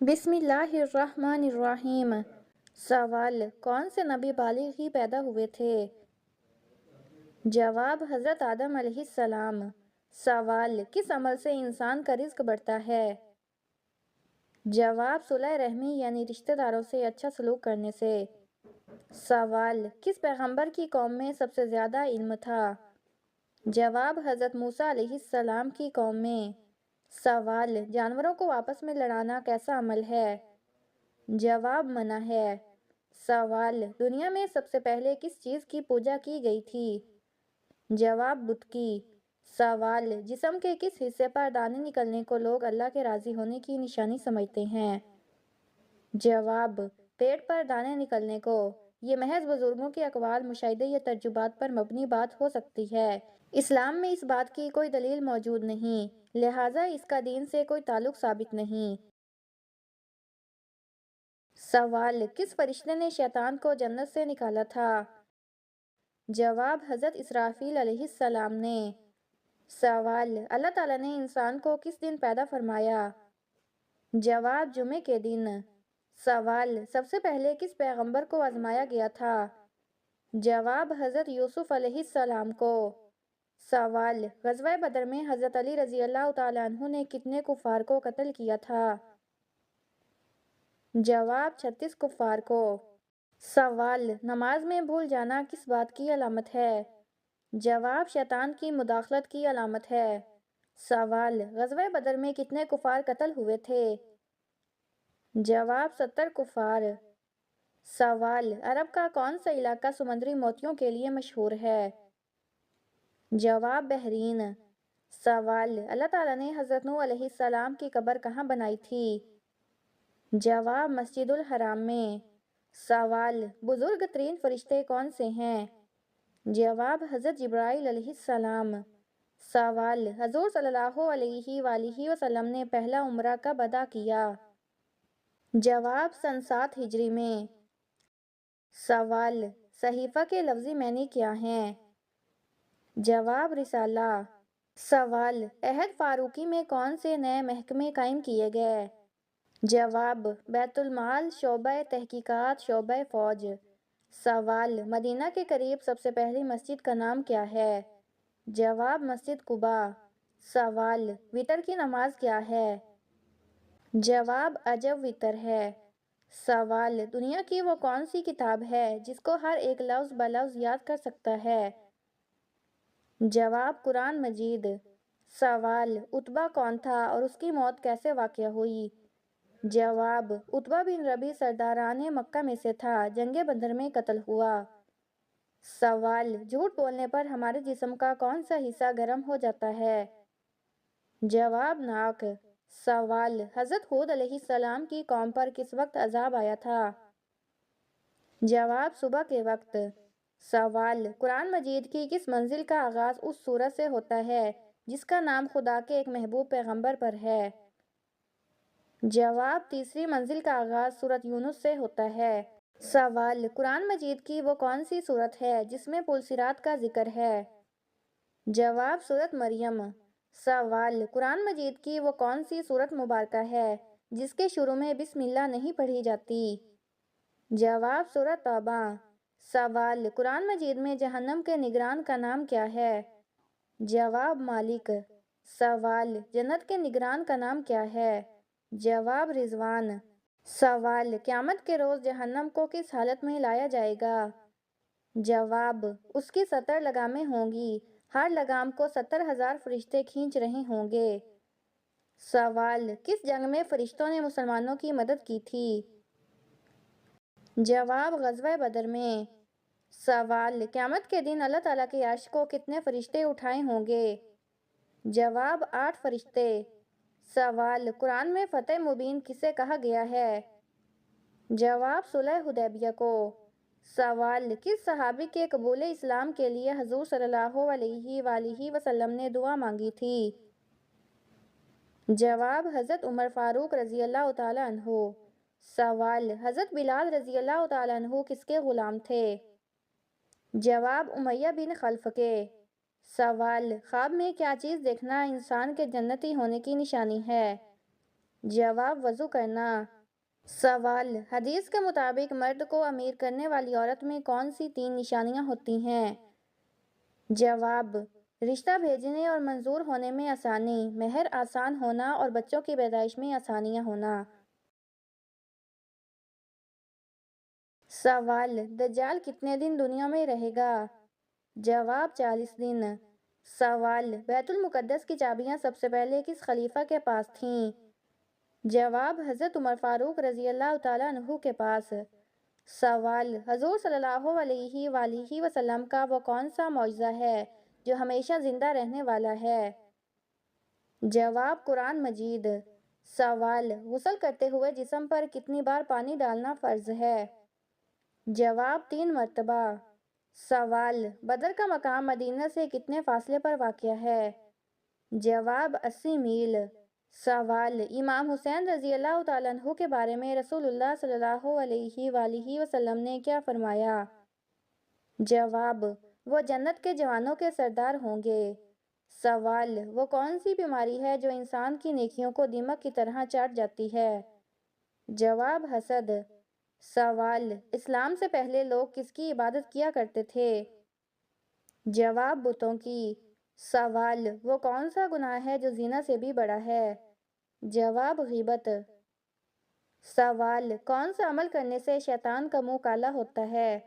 بسم اللہ الرحمن الرحیم۔ سوال: کون سے نبی بالغ ہی پیدا ہوئے تھے؟ جواب: حضرت آدم علیہ السلام۔ سوال: کس عمل سے انسان کا رزق بڑھتا ہے؟ جواب: صلہ رحمی یعنی رشتہ داروں سے اچھا سلوک کرنے سے۔ سوال: کس پیغمبر کی قوم میں سب سے زیادہ علم تھا؟ جواب: حضرت موسیٰ علیہ السلام کی قوم میں۔ سوال: جانوروں کو آپس میں لڑانا کیسا عمل ہے؟ جواب: منع ہے۔ سوال: دنیا میں سب سے پہلے کس چیز کی پوجا کی گئی تھی؟ جواب: بت کی۔ سوال: جسم کے کس حصے پر دانے نکلنے کو لوگ اللہ کے راضی ہونے کی نشانی سمجھتے ہیں؟ جواب: پیٹ پر دانے نکلنے کو۔ یہ محض بزرگوں کے اقوال، مشاہدے یا تجربات پر مبنی بات ہو سکتی ہے۔ اسلام میں اس بات کی کوئی دلیل موجود نہیں، لہٰذا اس کا دین سے کوئی تعلق ثابت نہیں۔ سوال: کس فرشتے نے شیطان کو جنت سے نکالا تھا؟ جواب: حضرت اسرافیل علیہ السلام نے۔ سوال: اللہ تعالیٰ نے انسان کو کس دن پیدا فرمایا؟ جواب: جمعے کے دن۔ سوال: سب سے پہلے کس پیغمبر کو آزمایا گیا تھا؟ جواب: حضرت یوسف علیہ السلام کو۔ سوال: غزوہ بدر میں حضرت علی رضی اللہ تعالیٰ عنہ نے کتنے کفار کو قتل کیا تھا؟ جواب: 36 کفار کو۔ سوال: نماز میں بھول جانا کس بات کی علامت ہے؟ جواب: شیطان کی مداخلت کی علامت ہے۔ سوال: غزوہ بدر میں کتنے کفار قتل ہوئے تھے؟ جواب: 70 کفار۔ سوال: عرب کا کون سا علاقہ سمندری موتیوں کے لیے مشہور ہے؟ جواب: بحرین۔ سوال: اللہ تعالیٰ نے حضرت نوح علیہ السلام کی قبر کہاں بنائی تھی؟ جواب: مسجد الحرام میں۔ سوال: بزرگ ترین فرشتے کون سے ہیں؟ جواب: حضرت جبرائیل علیہ السلام۔ سوال: حضور صلی اللہ علیہ وآلہ وسلم نے پہلا عمرہ کب ادا کیا؟ جواب: سن 7 ہجری میں۔ سوال: صحیفہ کے لفظی معنی کیا ہیں؟ جواب: رسالہ۔ سوال: عہد فاروقی میں کون سے نئے محکمے قائم کیے گئے؟ جواب: بیت المال، شعبہ تحقیقات، شعبہ فوج۔ سوال: مدینہ کے قریب سب سے پہلی مسجد کا نام کیا ہے؟ جواب: مسجد قباء۔ سوال: وتر کی نماز کیا ہے؟ جواب: عجب وتر ہے۔ سوال: دنیا کی وہ کون سی کتاب ہے جس کو ہر ایک لفظ بلفظ یاد کر سکتا ہے؟ جواب: قرآن مجید۔ سوال: عتبہ کون تھا اور اس کی موت کیسے واقع ہوئی؟ جواب: عتبہ بن ربیع سرداران مکہ میں سے تھا، جنگ بدر میں قتل ہوا۔ سوال: جھوٹ بولنے پر ہمارے جسم کا کون سا حصہ گرم ہو جاتا ہے؟ جواب: ناک۔ سوال: حضرت ہود علیہ السلام کی قوم پر کس وقت عذاب آیا تھا؟ جواب: صبح کے وقت۔ سوال: قرآن مجید کی کس منزل کا آغاز اس سورت سے ہوتا ہے جس کا نام خدا کے ایک محبوب پیغمبر پر ہے؟ جواب: تیسری منزل کا آغاز سورت یونس سے ہوتا ہے۔ سوال: قرآن مجید کی وہ کون سی سورت ہے جس میں پل صراط کا ذکر ہے؟ جواب: سورت مریم۔ سوال: قرآن مجید کی وہ کون سی سورت مبارکہ ہے جس کے شروع میں بسم اللہ نہیں پڑھی جاتی؟ جواب: سورت توبہ۔ سوال: قرآن مجید میں جہنم کے نگران کا نام کیا ہے؟ جواب: مالک۔ سوال: جنت کے نگران کا نام کیا ہے؟ جواب: رضوان۔ سوال: قیامت کے روز جہنم کو کس حالت میں لایا جائے گا؟ جواب: اس کی 70 لگامیں ہوں گی، ہر لگام کو 70,000 فرشتے کھینچ رہے ہوں گے۔ سوال: کس جنگ میں فرشتوں نے مسلمانوں کی مدد کی تھی؟ جواب: غزوہ بدر میں۔ سوال: قیامت کے دن اللہ تعالیٰ کے عرش کو کتنے فرشتے اٹھائے ہوں گے؟ جواب: 8 فرشتے۔ سوال: قرآن میں فتح مبین کسے کہا گیا ہے؟ جواب: صلح حدیبیہ کو۔ سوال: کس صحابی کے قبول اسلام کے لیے حضور صلی اللہ علیہ وآلہ وسلم نے دعا مانگی تھی؟ جواب: حضرت عمر فاروق رضی اللہ تعالیٰ عنہ۔ سوال: حضرت بلال رضی اللہ تعالیٰ عنہ کس کے غلام تھے؟ جواب: امیہ بن خلف کے۔ سوال: خواب میں کیا چیز دیکھنا انسان کے جنتی ہونے کی نشانی ہے؟ جواب وضو کرنا۔ سوال، حدیث کے مطابق مرد کو امیر کرنے والی عورت میں کون سی 3 نشانیاں ہوتی ہیں؟ جواب، رشتہ بھیجنے اور منظور ہونے میں آسانی، مہر آسان ہونا اور بچوں کی پیدائش میں آسانیاں ہونا۔ سوال، دجال کتنے دن دنیا میں رہے گا؟ جواب، 40 دن۔ سوال، بیت المقدس کی چابیاں سب سے پہلے کس خلیفہ کے پاس تھیں؟ جواب، حضرت عمر فاروق رضی اللہ تعالیٰ عنہ کے پاس۔ سوال، حضور صلی اللہ علیہ وآلہ وسلم کا وہ کون سا معجزہ ہے جو ہمیشہ زندہ رہنے والا ہے؟ جواب، قرآن مجید۔ سوال، غسل کرتے ہوئے جسم پر کتنی بار پانی ڈالنا فرض ہے؟ جواب، 3 مرتبہ۔ سوال، بدر کا مقام مدینہ سے کتنے فاصلے پر واقع ہے؟ جواب، 80 میل۔ سوال، امام حسین رضی اللہ تعالیٰ عنہ کے بارے میں رسول اللہ صلی اللہ علیہ وآلہ وسلم نے کیا فرمایا؟ جواب، وہ جنت کے جوانوں کے سردار ہوں گے۔ سوال، وہ کون سی بیماری ہے جو انسان کی نیکیوں کو دیمک کی طرح چاٹ جاتی ہے؟ جواب، حسد۔ سوال، اسلام سے پہلے لوگ کس کی عبادت کیا کرتے تھے؟ جواب، بتوں کی۔ سوال، وہ کون سا گناہ ہے جو زنا سے بھی بڑا ہے؟ جواب، غیبت۔ سوال، کون سا عمل کرنے سے شیطان کا منہ کالا ہوتا ہے؟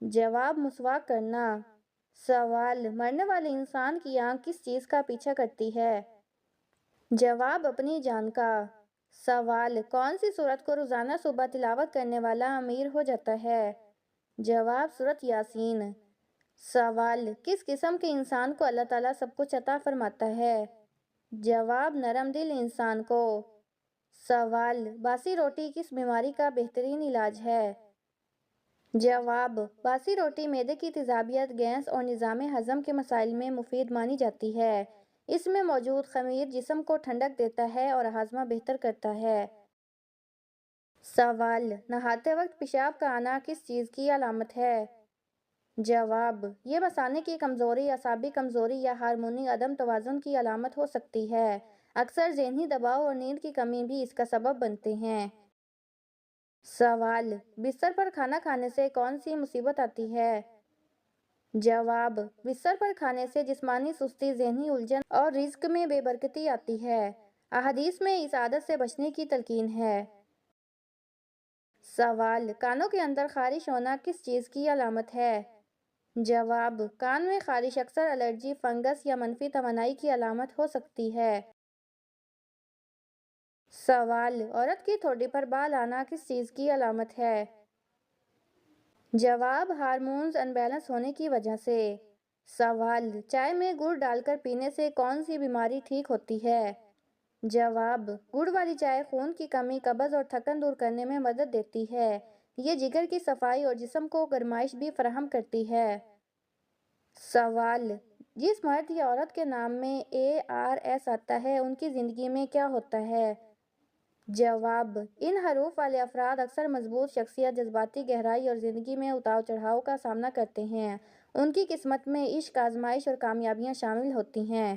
جواب، مسواک کرنا۔ سوال، مرنے والے انسان کی آنکھ کس چیز کا پیچھا کرتی ہے؟ جواب، اپنی جان کا۔ سوال، کون سی سورت کو روزانہ صبح تلاوت کرنے والا امیر ہو جاتا ہے؟ جواب، سورت یاسین۔ سوال، کس قسم کے انسان کو اللہ تعالیٰ سب کچھ عطا فرماتا ہے؟ جواب، نرم دل انسان کو۔ سوال، باسی روٹی کس بیماری کا بہترین علاج ہے؟ جواب، باسی روٹی معدے کی تیزابیت، گیس اور نظام ہضم کے مسائل میں مفید مانی جاتی ہے۔ اس میں موجود خمیر جسم کو ٹھنڈک دیتا ہے اور ہاضمہ بہتر کرتا ہے۔ سوال، نہاتے وقت پیشاب کا آنا کس چیز کی علامت ہے؟ جواب، یہ مثانے کی کمزوری، اعصابی کمزوری یا ہارمونی عدم توازن کی علامت ہو سکتی ہے۔ اکثر ذہنی دباؤ اور نیند کی کمی بھی اس کا سبب بنتے ہیں۔ سوال، بستر پر کھانا کھانے سے کون سی مصیبت آتی ہے؟ جواب، بستر پر کھانے سے جسمانی سستی، ذہنی الجھن اور رزق میں بے برکتی آتی ہے۔ احادیث میں اس عادت سے بچنے کی تلقین ہے۔ سوال، کانوں کے اندر خارش ہونا کس چیز کی علامت ہے؟ جواب، کان میں خارش اکثر الرجی، فنگس یا منفی توانائی کی علامت ہو سکتی ہے۔ سوال، عورت کی ٹھوڈی پر بال آنا کس چیز کی علامت ہے؟ جواب، ہارمونز ان بیلنس ہونے کی وجہ سے۔ سوال، چائے میں گڑ ڈال کر پینے سے کون سی بیماری ٹھیک ہوتی ہے؟ جواب، گڑ والی چائے خون کی کمی، قبض اور تھکن دور کرنے میں مدد دیتی ہے۔ یہ جگر کی صفائی اور جسم کو گرمائش بھی فراہم کرتی ہے۔ سوال، جس مرد یا عورت کے نام میں ARS آتا ہے ان کی زندگی میں کیا ہوتا ہے؟ جواب، ان حروف والے افراد اکثر مضبوط شخصیت، جذباتی گہرائی اور زندگی میں اتار چڑھاؤ کا سامنا کرتے ہیں۔ ان کی قسمت میں عشق، آزمائش اور کامیابیاں شامل ہوتی ہیں۔